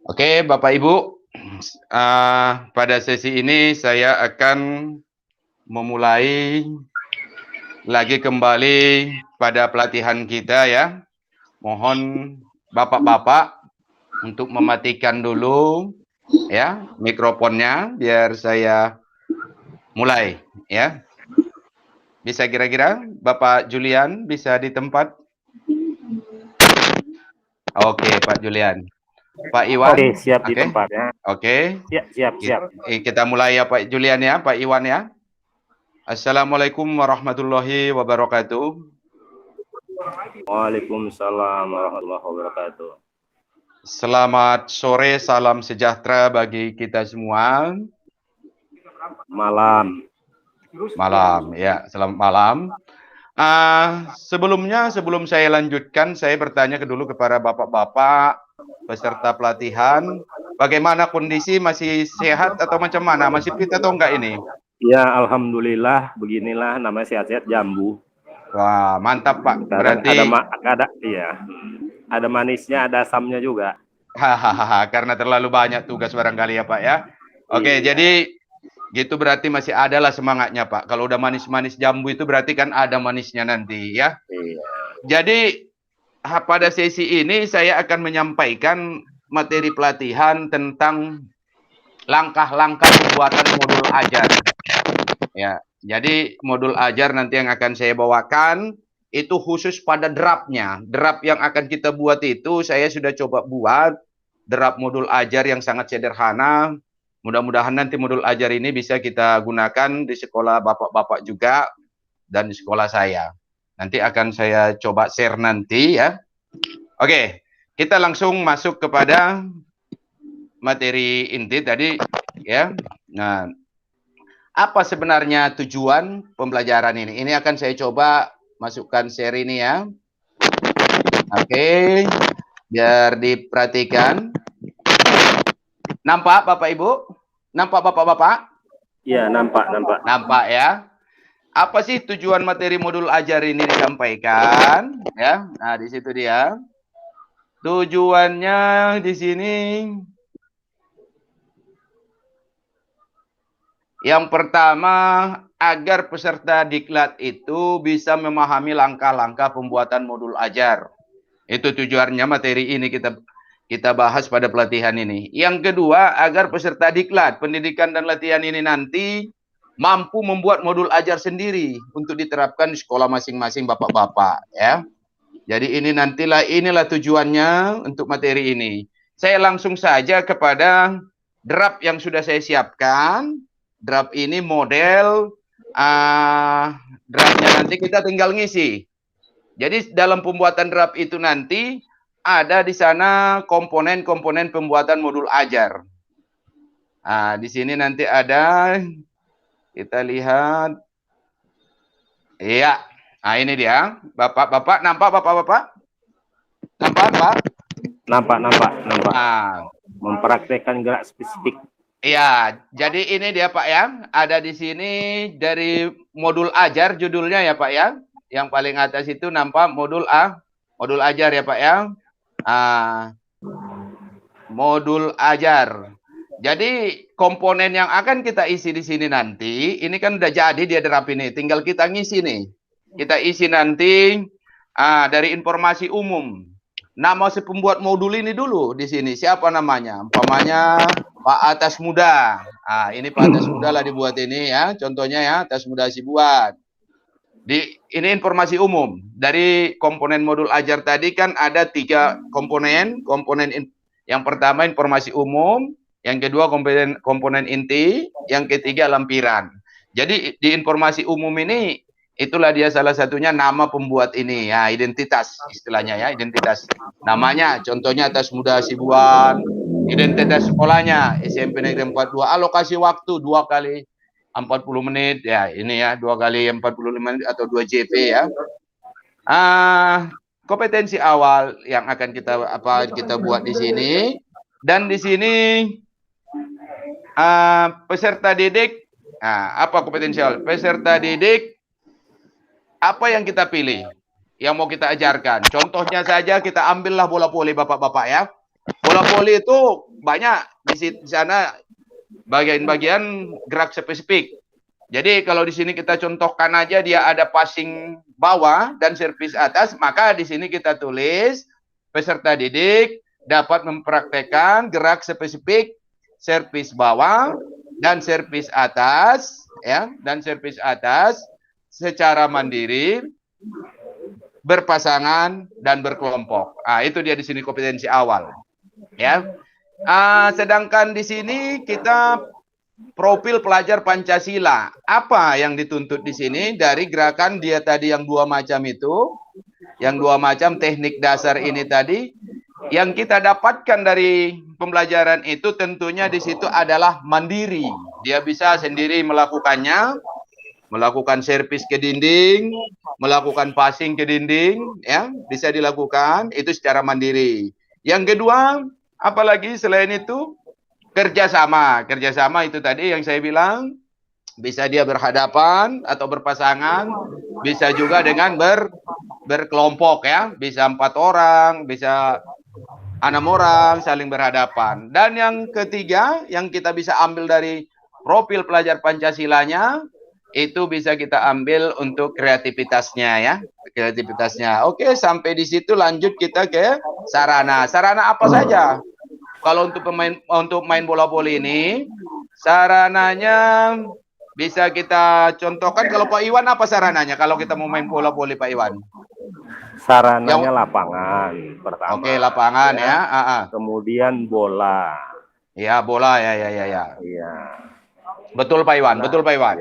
Oke, Bapak Ibu, pada sesi ini saya akan memulai lagi kembali pada pelatihan kita ya. Mohon Bapak-bapak untuk mematikan dulu ya mikrofonnya biar saya mulai ya. Bisa kira-kira Bapak Julian bisa di tempat? Oke, Pak Julian. Pak Oke, Iwan, siap di oke. tempatnya. Oke. Ya, siap, siap. Kita mulai ya Pak Julian ya, Pak Iwan ya. Assalamualaikum warahmatullahi wabarakatuh. Waalaikumsalam warahmatullahi wabarakatuh. Selamat sore, salam sejahtera bagi kita semua. Malam. Malam, ya, selamat malam. Sebelum saya lanjutkan, saya bertanya dulu kepada bapak-bapak peserta pelatihan, bagaimana kondisi, masih sehat atau macam mana? Masih fit atau enggak ini? Ya, alhamdulillah beginilah namanya sehat-sehat jambu. Wah, mantap Pak. Kadang Berarti iya. Ada manisnya, ada asamnya juga. hahaha, karena terlalu banyak tugas barangkali ya Pak ya. Oke, Iya. jadi gitu berarti masih ada lah semangatnya Pak. Kalau udah manis-manis jambu itu berarti kan ada manisnya nanti ya. Iya. Jadi pada sesi ini saya akan menyampaikan materi pelatihan tentang langkah-langkah pembuatan modul ajar. Ya, jadi modul ajar nanti yang akan saya bawakan itu khusus pada draftnya. Draft yang akan kita buat itu saya sudah coba buat draft modul ajar yang sangat sederhana. Mudah-mudahan nanti modul ajar ini bisa kita gunakan di sekolah bapak-bapak juga dan di sekolah saya. Nanti akan saya coba share nanti ya. Oke, kita langsung masuk kepada materi inti tadi ya. Nah, apa sebenarnya tujuan pembelajaran ini? Ini akan saya coba masukkan share ini ya. Oke, biar diperhatikan. Nampak Bapak Ibu? Nampak Bapak-bapak? Iya, nampak. Nampak ya. Apa sih tujuan materi modul ajar ini disampaikan? Ya, nah di situ dia. Tujuannya di sini yang pertama agar peserta diklat itu bisa memahami langkah-langkah pembuatan modul ajar. Itu tujuannya materi ini kita bahas pada pelatihan ini. Yang kedua, agar peserta diklat, pendidikan dan latihan ini nanti mampu membuat modul ajar sendiri untuk diterapkan di sekolah masing-masing bapak-bapak ya. Jadi inilah tujuannya untuk materi ini. Saya langsung saja kepada draft yang sudah saya siapkan. Draft ini model draftnya nanti kita tinggal ngisi. Jadi dalam pembuatan draft itu nanti ada di sana komponen-komponen pembuatan modul ajar. Nah, di sini nanti ada, kita lihat. Iya, nah ini dia. Bapak-bapak, nampak bapak-bapak? Nampak, Pak? Nampak. Nah, Mempraktekkan gerak spesifik. iya, jadi ini dia Pak ya. Ada di sini dari modul ajar judulnya ya Pak ya. Yang paling atas itu nampak modul A, modul ajar ya Pak ya. Modul ajar. Jadi komponen yang akan kita isi di sini nanti, ini kan udah jadi dia draft ini, tinggal kita ngisi nih. Kita isi nanti dari informasi umum. Nama si pembuat modul ini dulu di sini, siapa namanya? Umpamanya Pak Atas Muda. Ini Pak Atas Muda lah dibuat ini ya, contohnya ya, Atas Muda Sibuan. Ini informasi umum. Dari komponen modul ajar tadi kan ada 3 komponen. Yang pertama informasi umum, yang kedua komponen inti, yang ketiga lampiran. Jadi di informasi umum ini itulah dia salah satunya nama pembuat ini ya, identitas istilahnya ya, identitas. Namanya contohnya Atas Muda Sibuan, identitas sekolahnya SMP Negeri 42, alokasi waktu 2 kali 40 menit ya, ini ya 2 kali 45 menit atau 2 JP ya. Kompetensi awal yang akan kita buat di sini, dan di sini peserta didik. Apa kompetensi awal? Peserta didik apa yang kita pilih? yang mau kita ajarkan. Contohnya saja kita ambillah bola voli Bapak-bapak ya. Bola voli itu banyak di sana bagian-bagian gerak spesifik. Jadi kalau di sini kita contohkan aja dia ada passing bawah dan servis atas, maka di sini kita tulis peserta didik dapat mempraktekkan gerak spesifik servis bawah dan servis atas ya, dan servis atas secara mandiri, berpasangan dan berkelompok. Itu dia di sini kompetensi awal. Ya. Sedangkan di sini kita profil pelajar Pancasila. Apa yang dituntut di sini dari gerakan dia tadi yang dua macam itu, yang dua macam teknik dasar ini tadi, yang kita dapatkan dari pembelajaran itu tentunya di situ adalah mandiri. Dia bisa sendiri melakukannya, melakukan servis ke dinding, melakukan passing ke dinding, ya bisa dilakukan itu secara mandiri. Yang kedua, apalagi selain itu kerjasama. Kerjasama itu tadi yang saya bilang bisa dia berhadapan atau berpasangan, bisa juga dengan berkelompok ya, bisa 4 orang, bisa 6 orang saling berhadapan. Dan yang ketiga yang kita bisa ambil dari profil pelajar Pancasilanya itu bisa kita ambil untuk kreativitasnya ya, kreativitasnya. Oke, sampai di situ lanjut kita ke sarana. Sarana apa saja? Kalau untuk main bola voli ini, sarananya bisa kita contohkan. Kalau Pak Iwan apa sarananya kalau kita mau main bola voli Pak Iwan? Sarananya lapangan pertama. Oke, lapangan ya. Kemudian bola. Ya, bola ya. Iya. Betul Pak Iwan, betul Pak Iwan.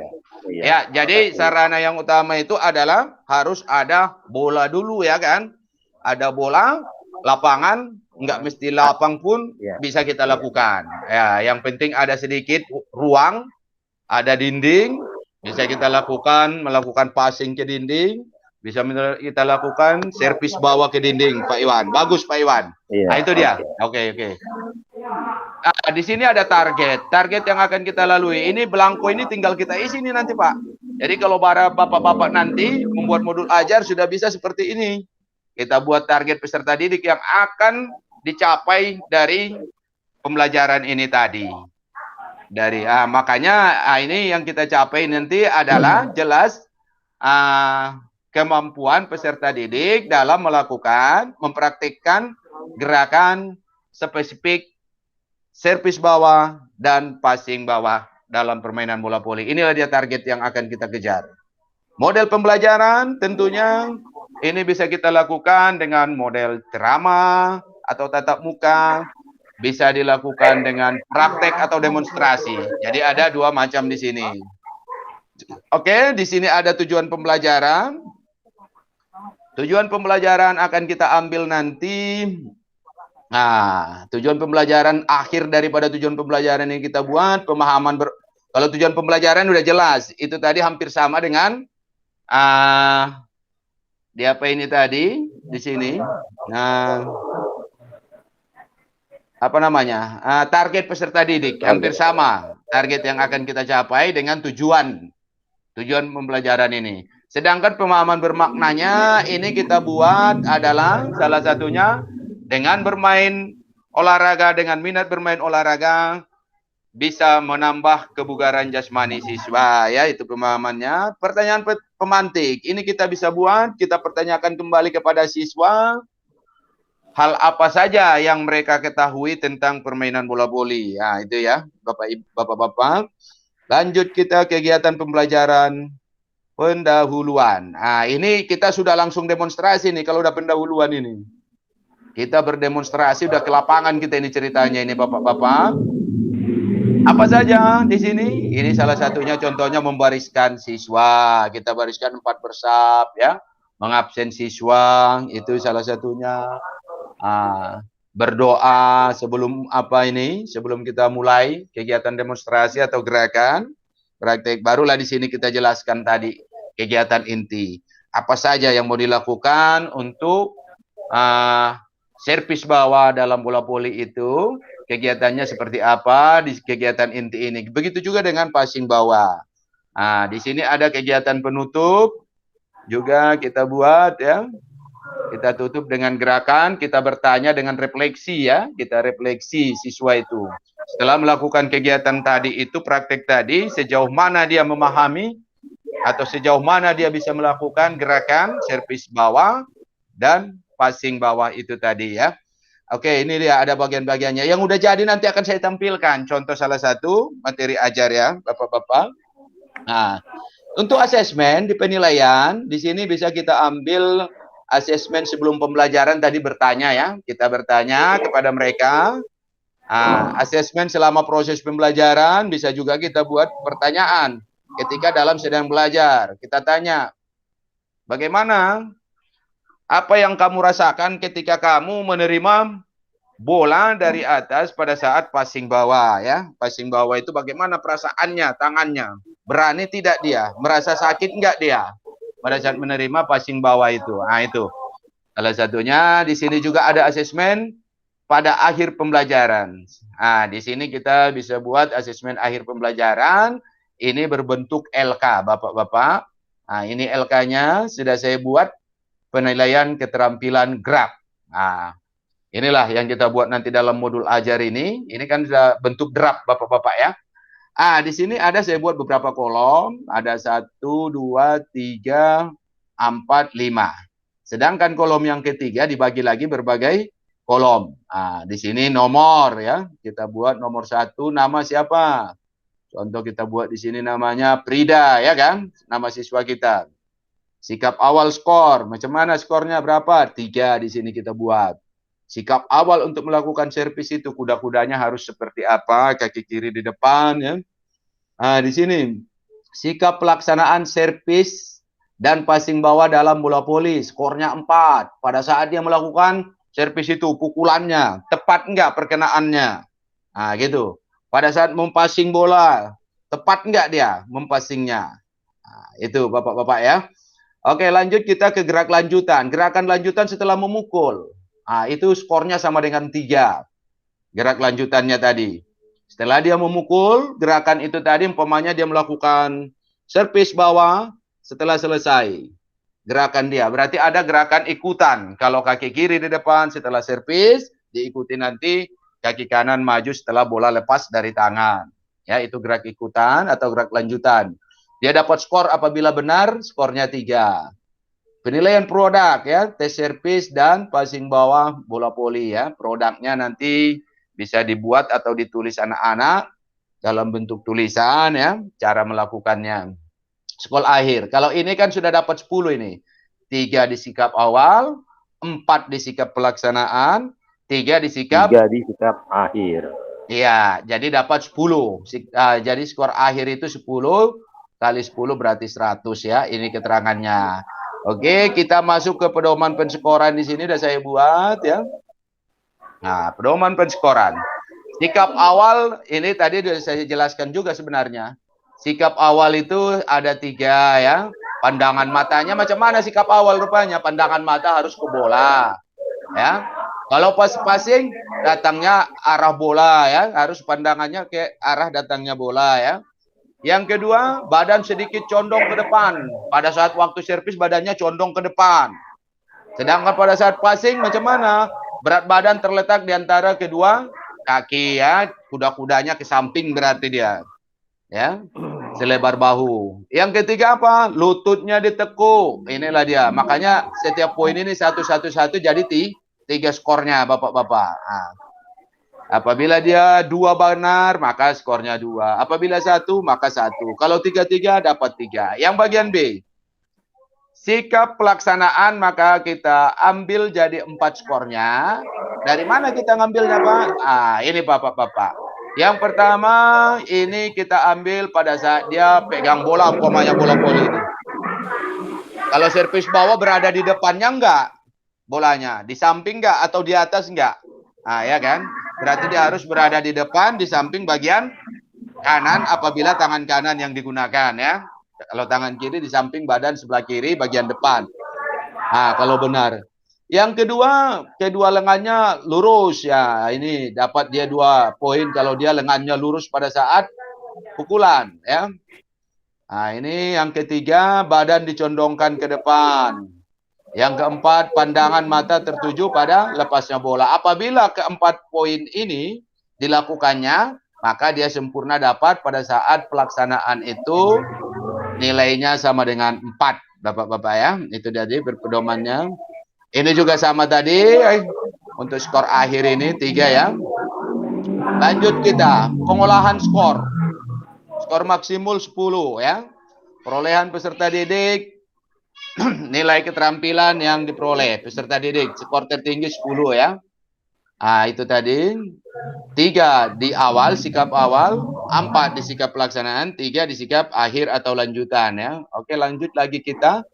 Iya. Ya, jadi sarana yang utama itu adalah harus ada bola dulu ya kan? Ada bola, lapangan, nggak mesti lapang pun bisa kita lakukan. Ya, yang penting ada sedikit ruang, ada dinding, bisa kita melakukan passing ke dinding, bisa kita lakukan servis bawah ke dinding, Pak Iwan. Bagus Pak Iwan. Iya, nah itu dia. Oke. Di sini ada target yang akan kita lalui. Ini belangko ini tinggal kita isi nih nanti Pak. Jadi kalau para bapak-bapak nanti membuat modul ajar sudah bisa seperti ini. Kita buat target peserta didik yang akan dicapai dari pembelajaran ini tadi. Makanya ini yang kita capai nanti adalah jelas kemampuan peserta didik dalam mempraktikkan gerakan spesifik servis bawah dan passing bawah dalam permainan bola voli. Inilah dia target yang akan kita kejar. Model pembelajaran tentunya ini bisa kita lakukan dengan model ceramah atau tatap muka, bisa dilakukan dengan praktek atau demonstrasi. Jadi ada dua macam di sini. Oke, di sini ada tujuan pembelajaran. Tujuan pembelajaran akan kita ambil nanti. Nah, tujuan pembelajaran akhir daripada tujuan pembelajaran yang kita buat, pemahaman kalau tujuan pembelajaran udah jelas, itu tadi hampir sama dengan di apa ini tadi di sini. Nah, apa namanya? Target peserta didik hampir sama. Target yang akan kita capai dengan tujuan pembelajaran ini. Sedangkan pemahaman bermaknanya ini kita buat adalah salah satunya dengan bermain olahraga, dengan minat bermain olahraga bisa menambah kebugaran jasmani siswa ya, itu pemahamannya. Pertanyaan pemantik ini kita bisa buat, kita pertanyakan kembali kepada siswa hal apa saja yang mereka ketahui tentang permainan bola voli. Ya, itu ya Bapak-bapak. Lanjut kita kegiatan pembelajaran pendahuluan. Ini kita sudah langsung demonstrasi nih kalau udah pendahuluan ini. Kita berdemonstrasi udah ke lapangan kita ini ceritanya ini Bapak-bapak. Apa saja di sini? Ini salah satunya contohnya membariskan siswa. Kita bariskan 4 bersab ya. Mengabsen siswa itu salah satunya. Berdoa sebelum sebelum kita mulai kegiatan demonstrasi atau gerakan. Praktek barulah di sini kita jelaskan tadi kegiatan inti. Apa saja yang mau dilakukan untuk servis bawah dalam bola voli itu, kegiatannya seperti apa di kegiatan inti ini. Begitu juga dengan passing bawah. Di sini ada kegiatan penutup juga kita buat ya. Kita tutup dengan gerakan, kita bertanya dengan refleksi ya. Kita refleksi siswa itu. Setelah melakukan kegiatan tadi itu, praktek tadi, sejauh mana dia memahami atau sejauh mana dia bisa melakukan gerakan servis bawah dan passing bawah itu tadi ya. Oke, ini dia ada bagian-bagiannya. Yang udah jadi nanti akan saya tampilkan contoh salah satu materi ajar ya, Bapak-bapak. Nah, untuk asesmen di penilaian, di sini bisa kita ambil asesmen sebelum pembelajaran tadi bertanya ya. Kita bertanya kepada mereka. Asesmen selama proses pembelajaran bisa juga kita buat pertanyaan ketika dalam sedang belajar. Kita tanya, bagaimana? Apa yang kamu rasakan ketika kamu menerima bola dari atas pada saat passing bawah ya? Passing bawah itu bagaimana perasaannya, tangannya? Berani tidak dia? Merasa sakit enggak dia pada saat menerima passing bawah itu? Nah, itu. Salah satunya di sini juga ada asesmen pada akhir pembelajaran. Nah, di sini kita bisa buat asesmen akhir pembelajaran. Ini berbentuk LK, Bapak-bapak. Nah, ini LK-nya sudah saya buat penilaian keterampilan gerak. Nah, inilah yang kita buat nanti dalam modul ajar ini. Ini kan sudah bentuk draft, Bapak-bapak ya. Di sini ada saya buat beberapa kolom. Ada 1, 2, 3, 4, 5. Sedangkan kolom yang ketiga dibagi lagi berbagai kolom. Di sini nomor ya. Kita buat nomor 1 nama siapa? Contoh kita buat di sini namanya Prida ya kan? Nama siswa kita. Sikap awal skor. Macam mana skornya berapa? 3 di sini kita buat. Sikap awal untuk melakukan servis itu kuda-kudanya harus seperti apa? Kaki kiri di depan ya. Di sini sikap pelaksanaan servis dan passing bawah dalam bola voli, skornya 4. Pada saat dia melakukan servis itu, pukulannya, tepat enggak perkenaannya? Gitu. Pada saat mempassing bola, tepat enggak dia mempassingnya? Itu Bapak-bapak ya. Oke, lanjut kita ke gerak lanjutan. Gerakan lanjutan setelah memukul. Itu skornya sama dengan 3. Gerak lanjutannya tadi. Setelah dia memukul, gerakan itu tadi umpamanya dia melakukan servis bawah setelah selesai. Gerakan dia. Berarti ada gerakan ikutan. Kalau kaki kiri di depan setelah servis, diikuti nanti kaki kanan maju setelah bola lepas dari tangan. Ya, itu gerak ikutan atau gerak lanjutan. Dia dapat skor apabila benar, skornya 3. Penilaian produk ya, tes servis dan passing bawah bola voli ya. Produknya nanti bisa dibuat atau ditulis anak-anak dalam bentuk tulisan ya, cara melakukannya. Skor akhir. Kalau ini kan sudah dapat 10 ini. 3 di sikap awal, 4 di sikap pelaksanaan, 3 di sikap akhir. Iya, jadi dapat 10. Jadi skor akhir itu 10 kali 10 berarti 100 ya. Ini keterangannya. Oke, kita masuk ke pedoman penskoran di sini sudah saya buat ya. Nah, pedoman penskoran. Sikap awal ini tadi sudah saya jelaskan juga sebenarnya. Sikap awal itu ada 3 ya. Pandangan matanya macam mana sikap awal rupanya? Pandangan mata harus ke bola. Ya. Kalau pas passing datangnya arah bola ya, harus pandangannya ke arah datangnya bola ya. Yang kedua, badan sedikit condong ke depan. Pada saat waktu servis badannya condong ke depan. Sedangkan pada saat passing macam mana? Berat badan terletak di antara kedua kaki ya, kuda-kudanya ke samping berarti dia. Ya. Selebar bahu. Yang ketiga apa? Lututnya ditekuk. Inilah dia. Makanya setiap poin ini satu jadi 3 skornya Bapak-bapak. Apabila dia 2 benar, maka skornya 2. Apabila 1, maka 1. Kalau 3 dapat 3. Yang bagian B. Sikap pelaksanaan maka kita ambil jadi 4 skornya. Dari mana kita ngambilnya, Pak? Ini Bapak-bapak. Yang pertama, ini kita ambil pada saat dia pegang bola, umpamanya bola voli ini. Kalau servis bawah berada di depannya enggak? Bolanya. Di samping enggak? Atau di atas enggak? Ya kan? Berarti dia harus berada di depan, di samping bagian kanan apabila tangan kanan yang digunakan ya. Kalau tangan kiri di samping badan sebelah kiri bagian depan. Kalau benar. Yang kedua lengannya lurus ya. Ini dapat dia 2 poin kalau dia lengannya lurus pada saat pukulan ya. Ini yang ketiga badan dicondongkan ke depan. Yang keempat, pandangan mata tertuju pada lepasnya bola. Apabila keempat poin ini dilakukannya, maka dia sempurna dapat pada saat pelaksanaan itu nilainya sama dengan 4, Bapak-bapak ya. Itu jadi berpedomannya. Ini juga sama tadi untuk skor akhir ini 3 ya. Lanjut kita, pengolahan skor. Skor maksimal 10 ya. Perolehan peserta didik, nilai keterampilan yang diperoleh peserta didik, skor tertinggi 10 ya. Ah, itu tadi. 3 di awal, sikap awal, 4 di sikap pelaksanaan, 3 di sikap akhir atau lanjutan ya. Oke, lanjut lagi kita.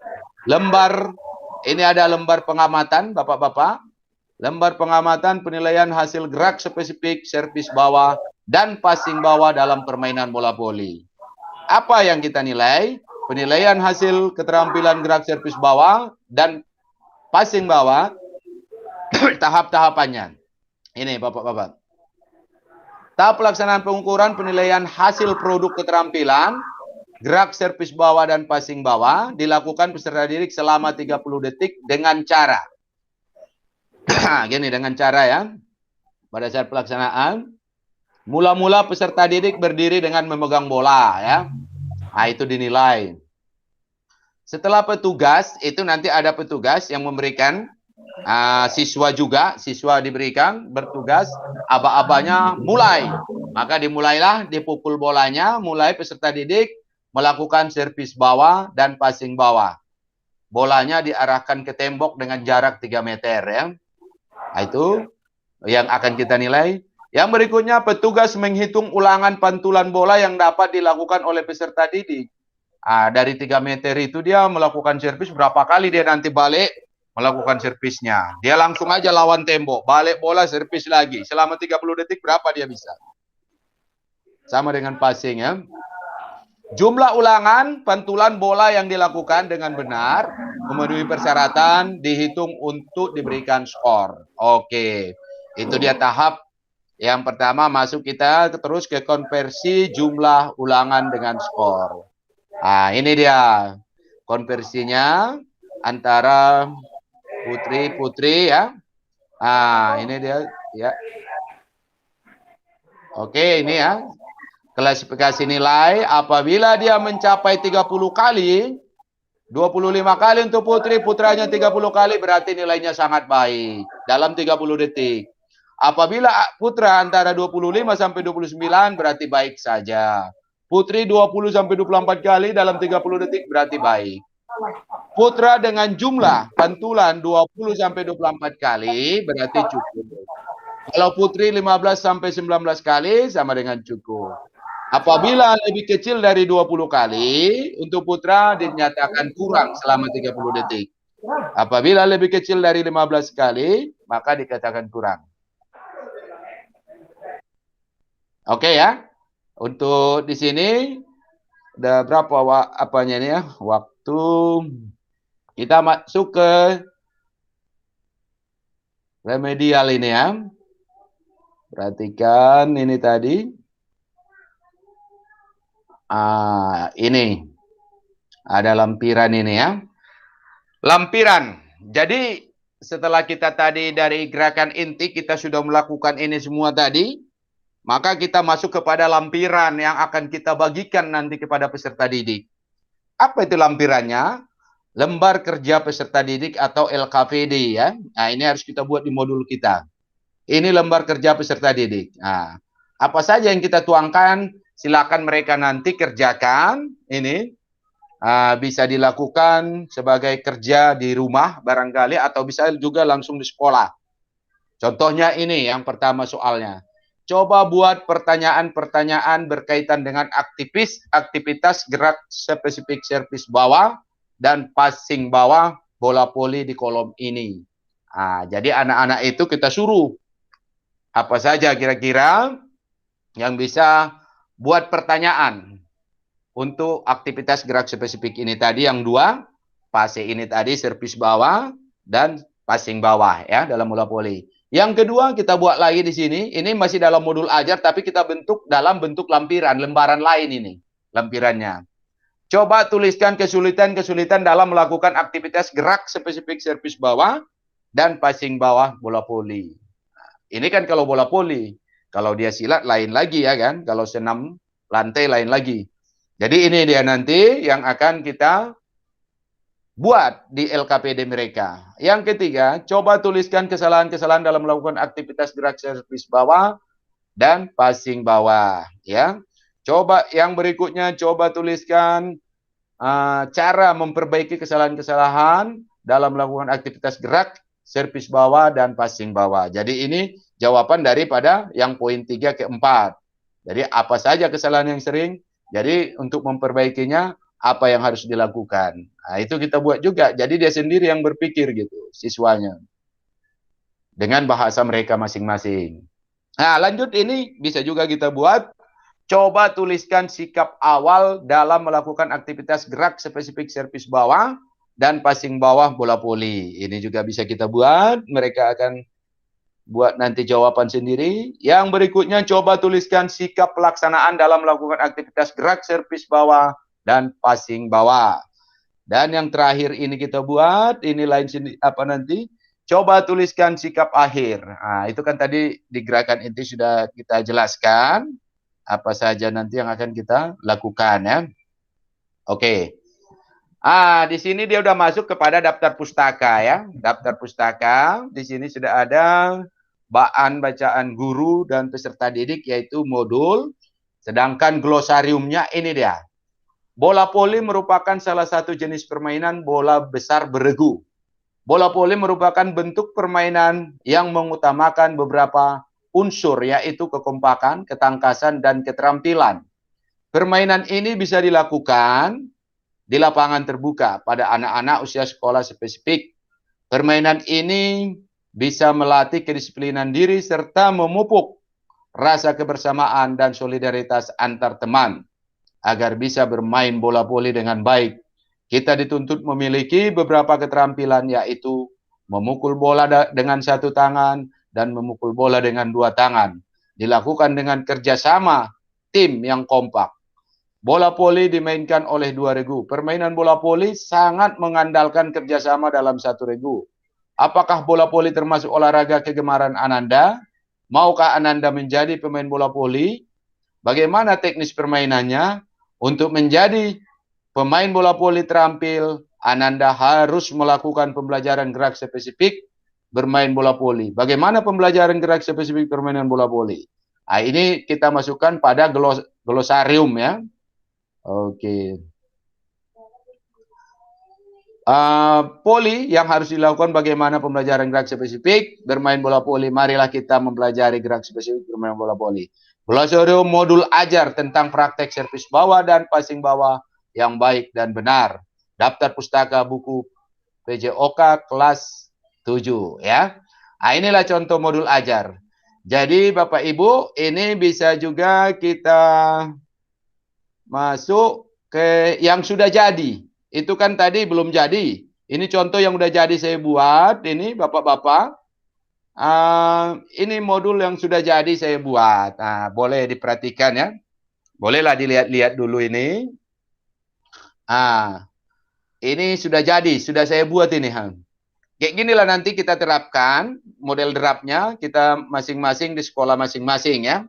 Lembar, ini ada lembar pengamatan, Bapak-bapak. Lembar pengamatan penilaian hasil gerak spesifik, servis bawah, dan passing bawah dalam permainan bola voli. Apa yang kita nilai? Penilaian hasil keterampilan gerak servis bawah dan passing bawah, tahap-tahapannya. Ini Bapak-bapak. Tahap pelaksanaan pengukuran penilaian hasil produk keterampilan, gerak servis bawah dan passing bawah dilakukan peserta didik selama 30 detik dengan cara. Gini, dengan cara ya. Pada saat pelaksanaan, mula-mula peserta didik berdiri dengan memegang bola ya. Nah, itu dinilai. Setelah petugas, itu nanti ada petugas yang memberikan siswa juga, siswa diberikan bertugas, aba-abanya mulai. Maka dimulailah dipukul bolanya, mulai peserta didik melakukan servis bawah dan passing bawah. Bolanya diarahkan ke tembok dengan jarak 3 meter ya. Nah, itu yang akan kita nilai. Yang berikutnya, petugas menghitung ulangan pantulan bola yang dapat dilakukan oleh peserta didik. Dari 3 meter itu dia melakukan servis, berapa kali dia nanti balik melakukan servisnya. Dia langsung aja lawan tembok, balik bola, servis lagi. Selama 30 detik berapa dia bisa? Sama dengan passing ya. Jumlah ulangan pantulan bola yang dilakukan dengan benar memenuhi persyaratan dihitung untuk diberikan skor. Oke, itu dia tahap yang pertama. Masuk kita terus ke konversi jumlah ulangan dengan skor. Nah, ini dia konversinya antara putri ya. Nah, ini dia ya. Oke, ini ya. Klasifikasi nilai apabila dia mencapai 30 kali, 25 kali untuk putri, putranya 30 kali, berarti nilainya sangat baik dalam 30 detik. Apabila putra antara 25 sampai 29 berarti baik saja. Putri 20 sampai 24 kali dalam 30 detik berarti baik. Putra dengan jumlah pantulan 20 sampai 24 kali berarti cukup. Kalau putri 15 sampai 19 kali sama dengan cukup. Apabila lebih kecil dari 20 kali, untuk putra dinyatakan kurang selama 30 detik. Apabila lebih kecil dari 15 kali, maka dikatakan kurang. Oke ya. Untuk di sini ada berapa apanya ini ya? Waktu kita masuk ke remedial ini ya. Perhatikan ini tadi. Ini ada lampiran ini ya. Lampiran. Jadi setelah kita tadi dari gerakan inti kita sudah melakukan ini semua tadi, maka kita masuk kepada lampiran yang akan kita bagikan nanti kepada peserta didik. Apa itu lampirannya? Lembar kerja peserta didik atau LKPD ya. Nah, ini harus kita buat di modul kita. Ini lembar kerja peserta didik. Nah, apa saja yang kita tuangkan, silakan mereka nanti kerjakan. Ini bisa dilakukan sebagai kerja di rumah barangkali, atau bisa juga langsung di sekolah. Contohnya ini yang pertama soalnya. Coba buat pertanyaan-pertanyaan berkaitan dengan aktivitas gerak spesifik servis bawah dan passing bawah bola voli di kolom ini. Jadi anak-anak itu kita suruh apa saja kira-kira yang bisa buat pertanyaan untuk aktivitas gerak spesifik ini tadi, yang 2, passing ini tadi servis bawah dan passing bawah ya dalam bola voli. Yang kedua kita buat lagi di sini, ini masih dalam modul ajar tapi kita bentuk dalam bentuk lampiran, lembaran lain ini lampirannya. Coba tuliskan kesulitan-kesulitan dalam melakukan aktivitas gerak spesifik servis bawah dan passing bawah bola voli. Ini kan kalau bola voli. Kalau dia silat lain lagi ya kan. Kalau senam lantai lain lagi. Jadi ini dia nanti yang akan kita buat di LKPD mereka. Yang ketiga, coba tuliskan kesalahan-kesalahan dalam melakukan aktivitas gerak servis bawah dan passing bawah. Ya, coba yang berikutnya, coba tuliskan cara memperbaiki kesalahan-kesalahan dalam melakukan aktivitas gerak servis bawah dan passing bawah. Jadi ini jawaban daripada yang poin 3 ke 4. Jadi apa saja kesalahan yang sering? Jadi untuk memperbaikinya apa yang harus dilakukan. Nah, itu kita buat juga. Jadi dia sendiri yang berpikir gitu, siswanya. Dengan bahasa mereka masing-masing. Nah, lanjut ini bisa juga kita buat. Coba tuliskan sikap awal dalam melakukan aktivitas gerak spesifik servis bawah dan passing bawah bola voli. Ini juga bisa kita buat. Mereka akan buat nanti jawaban sendiri. Yang berikutnya coba tuliskan sikap pelaksanaan dalam melakukan aktivitas gerak servis bawah dan passing bawah. Dan yang terakhir ini kita buat, ini lain sini apa nanti? Coba tuliskan sikap akhir. Nah, itu kan tadi di gerakan inti sudah kita jelaskan apa saja nanti yang akan kita lakukan ya. Oke. Di sini dia udah masuk kepada daftar pustaka ya. Daftar pustaka. Di sini sudah ada bacaan guru dan peserta didik yaitu modul. Sedangkan glosariumnya ini dia. Bola voli merupakan salah satu jenis permainan bola besar beregu. Bola voli merupakan bentuk permainan yang mengutamakan beberapa unsur yaitu kekompakan, ketangkasan, dan keterampilan. Permainan ini bisa dilakukan di lapangan terbuka pada anak-anak usia sekolah spesifik. Permainan ini bisa melatih kedisiplinan diri serta memupuk rasa kebersamaan dan solidaritas antar teman agar bisa bermain bola voli dengan baik. Kita dituntut memiliki beberapa keterampilan yaitu memukul bola dengan satu tangan dan memukul bola dengan dua tangan. Dilakukan dengan kerjasama tim yang kompak. Bola voli dimainkan oleh dua regu. Permainan bola voli sangat mengandalkan kerjasama dalam satu regu. Apakah bola voli termasuk olahraga kegemaran Ananda? Maukah Ananda menjadi pemain bola voli? Bagaimana teknis permainannya? Untuk menjadi pemain bola voli terampil, Ananda harus melakukan pembelajaran gerak spesifik bermain bola voli. Bagaimana pembelajaran gerak spesifik permainan bola voli? Nah, ini kita masukkan pada glosarium ya. Oke. Voli yang harus dilakukan bagaimana pembelajaran gerak spesifik bermain bola voli. Marilah kita mempelajari gerak spesifik bermain bola voli. Glosarium modul ajar tentang praktek servis bawah dan passing bawah yang baik dan benar. Daftar pustaka buku PJOK kelas 7 ya. Nah, inilah contoh modul ajar. Jadi Bapak Ibu, ini bisa juga kita masuk ke yang sudah jadi. Itu kan tadi belum jadi. Ini contoh yang sudah jadi saya buat. Ini Bapak-Bapak. Ini modul yang sudah jadi saya buat. Nah, boleh diperhatikan ya. Bolehlah dilihat-lihat dulu ini. Ini sudah jadi, sudah saya buat ini. Kayak ginilah nanti kita terapkan model derapnya kita masing-masing di sekolah masing-masing ya.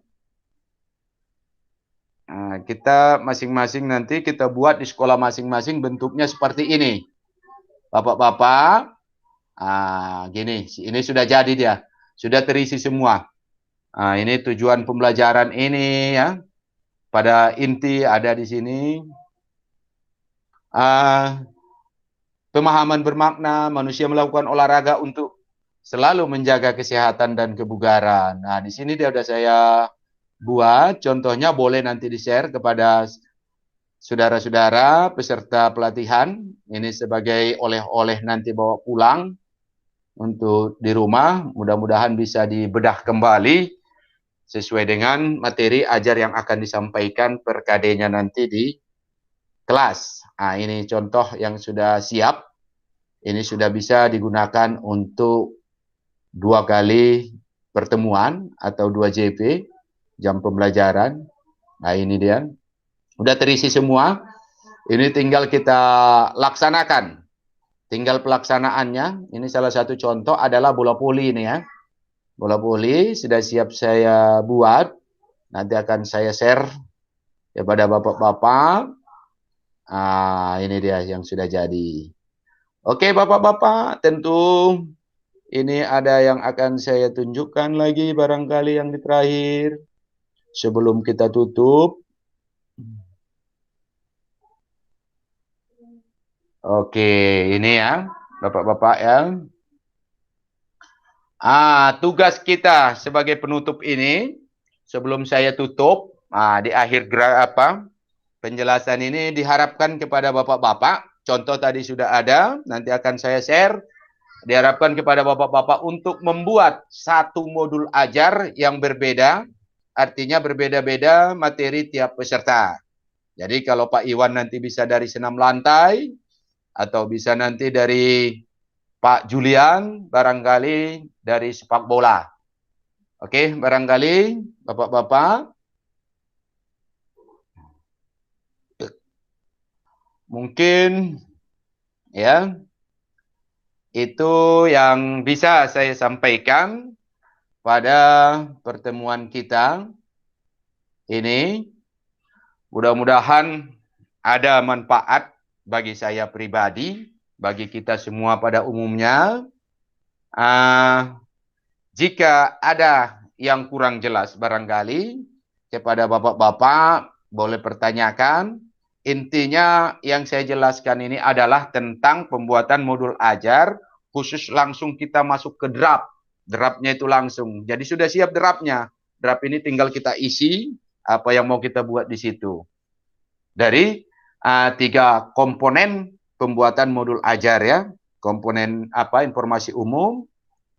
Kita masing-masing nanti kita buat di sekolah masing-masing bentuknya seperti ini. Bapak-bapak, gini, ini sudah jadi dia. Sudah terisi semua. Ini tujuan pembelajaran ini ya. Pada inti ada di sini. Pemahaman bermakna, manusia melakukan olahraga untuk selalu menjaga kesehatan dan kebugaran. Nah, di sini dia sudah saya buat. Contohnya boleh nanti di-share kepada saudara-saudara peserta pelatihan. Ini sebagai oleh-oleh nanti bawa pulang untuk di rumah. Mudah-mudahan bisa dibedah kembali sesuai dengan materi ajar yang akan disampaikan per KD-nya nanti di kelas. Ini contoh yang sudah siap. Ini sudah bisa digunakan untuk 2 kali pertemuan atau 2 JP, jam pembelajaran. Nah, ini dia. Sudah terisi semua. Ini tinggal kita laksanakan. Tinggal pelaksanaannya. Ini salah satu contoh adalah bola voli ini ya. Bola voli sudah siap saya buat. Nanti akan saya share kepada bapak-bapak. Ini dia yang sudah jadi. Oke bapak-bapak, tentu ini ada yang akan saya tunjukkan lagi barangkali yang terakhir. Sebelum kita tutup. Oke, ini ya, bapak-bapak ya. Tugas kita sebagai penutup ini, sebelum saya tutup, di akhir penjelasan ini diharapkan kepada bapak-bapak. Contoh tadi sudah ada, nanti akan saya share. Diharapkan kepada bapak-bapak untuk membuat satu modul ajar yang berbeda, artinya berbeda-beda materi tiap peserta. Jadi kalau Pak Iwan nanti bisa dari senam lantai, atau bisa nanti dari Pak Julian, barangkali dari sepak bola. Oke, barangkali bapak-bapak. Mungkin ya, itu yang bisa saya sampaikan pada pertemuan kita ini. Mudah-mudahan ada manfaat bagi saya pribadi, bagi kita semua pada umumnya. Jika ada yang kurang jelas barangkali kepada bapak-bapak boleh pertanyakan. Intinya yang saya jelaskan ini adalah tentang pembuatan modul ajar khusus langsung kita masuk ke draft. Draftnya itu langsung. Jadi sudah siap draftnya. Draft ini tinggal kita isi apa yang mau kita buat di situ. Dari 3 komponen pembuatan modul ajar ya. Komponen informasi umum,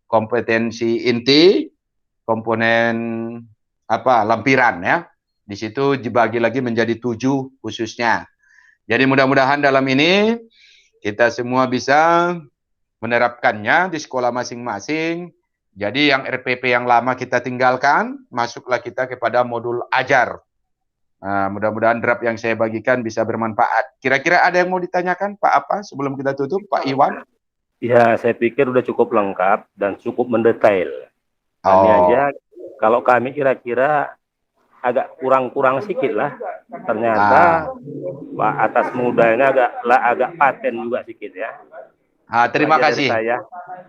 kompetensi inti, komponen lampiran ya. Di situ dibagi lagi menjadi 7 khususnya. Jadi mudah-mudahan dalam ini kita semua bisa menerapkannya di sekolah masing-masing. Jadi yang RPP yang lama kita tinggalkan, masuklah kita kepada modul ajar. Mudah-mudahan draft yang saya bagikan bisa bermanfaat. Kira-kira ada yang mau ditanyakan Pak sebelum kita tutup, Pak Iwan? Ya, saya pikir udah cukup lengkap dan cukup mendetail. Ini aja, kalau kami kira-kira agak kurang-kurang sedikit lah. Ternyata Pak Atas mudanya agak paten juga sedikit ya. Terima kasih.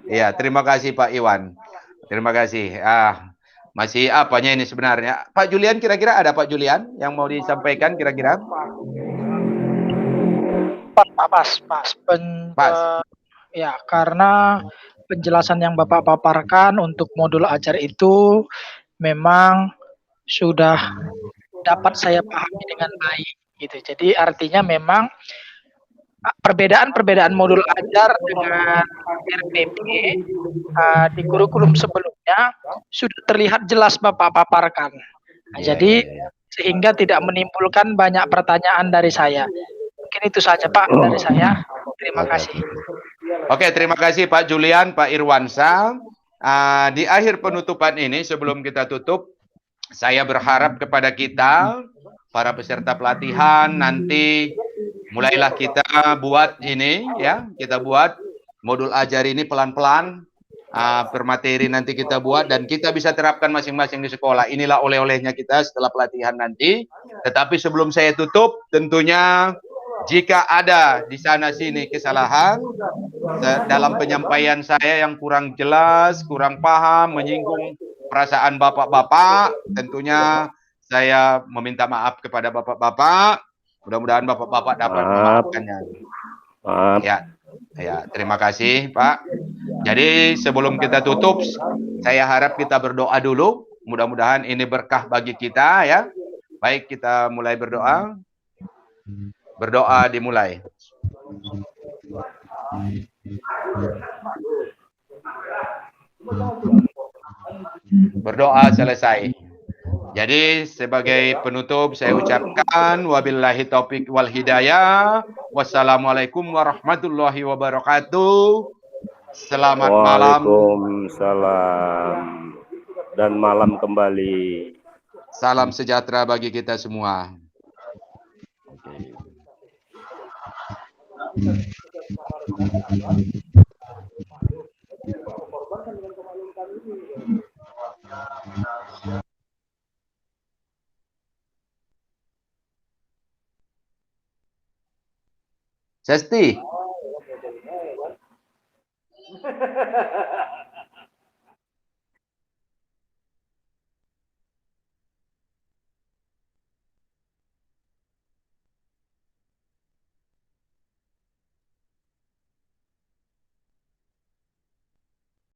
Iya, terima kasih Pak Iwan. Terima kasih. Masih apanya ini sebenarnya? Pak Julian, kira-kira ada Pak Julian yang mau disampaikan kira-kira? Pas. Ya, karena penjelasan yang Bapak paparkan untuk modul ajar itu memang sudah dapat saya pahami dengan baik gitu. Jadi artinya memang perbedaan modul ajar dengan RPP di kurikulum sebelumnya sudah terlihat jelas Bapak paparkan. Jadi sehingga tidak menimbulkan banyak pertanyaan dari saya. Mungkin itu saja Pak dari saya. Terima kasih. Oke, terima kasih Pak Julian, Pak Irwansyah. Di akhir penutupan ini sebelum kita tutup, saya berharap kepada kita para peserta pelatihan nanti mulailah kita buat ini ya, kita buat modul ajar ini pelan-pelan per materi nanti kita buat dan kita bisa terapkan masing-masing di sekolah. Inilah oleh-olehnya kita setelah pelatihan nanti. Tetapi sebelum saya tutup, tentunya jika ada di sana sini kesalahan dalam penyampaian saya yang kurang jelas, kurang paham, menyinggung perasaan bapak-bapak, tentunya saya meminta maaf kepada bapak-bapak. Mudah-mudahan bapak-bapak dapat memaafkannya. Ya, terima kasih Pak. Jadi sebelum kita tutup, saya harap kita berdoa dulu. Mudah-mudahan ini berkah bagi kita ya. Baik, kita mulai berdoa. Berdoa dimulai. Berdoa selesai. Jadi sebagai penutup saya ucapkan wabillahi taufik wal hidayah. Wassalamualaikum warahmatullahi wabarakatuh. Selamat malam. Waalaikumsalam. Dan malam kembali. Salam sejahtera bagi kita semua. Sesti.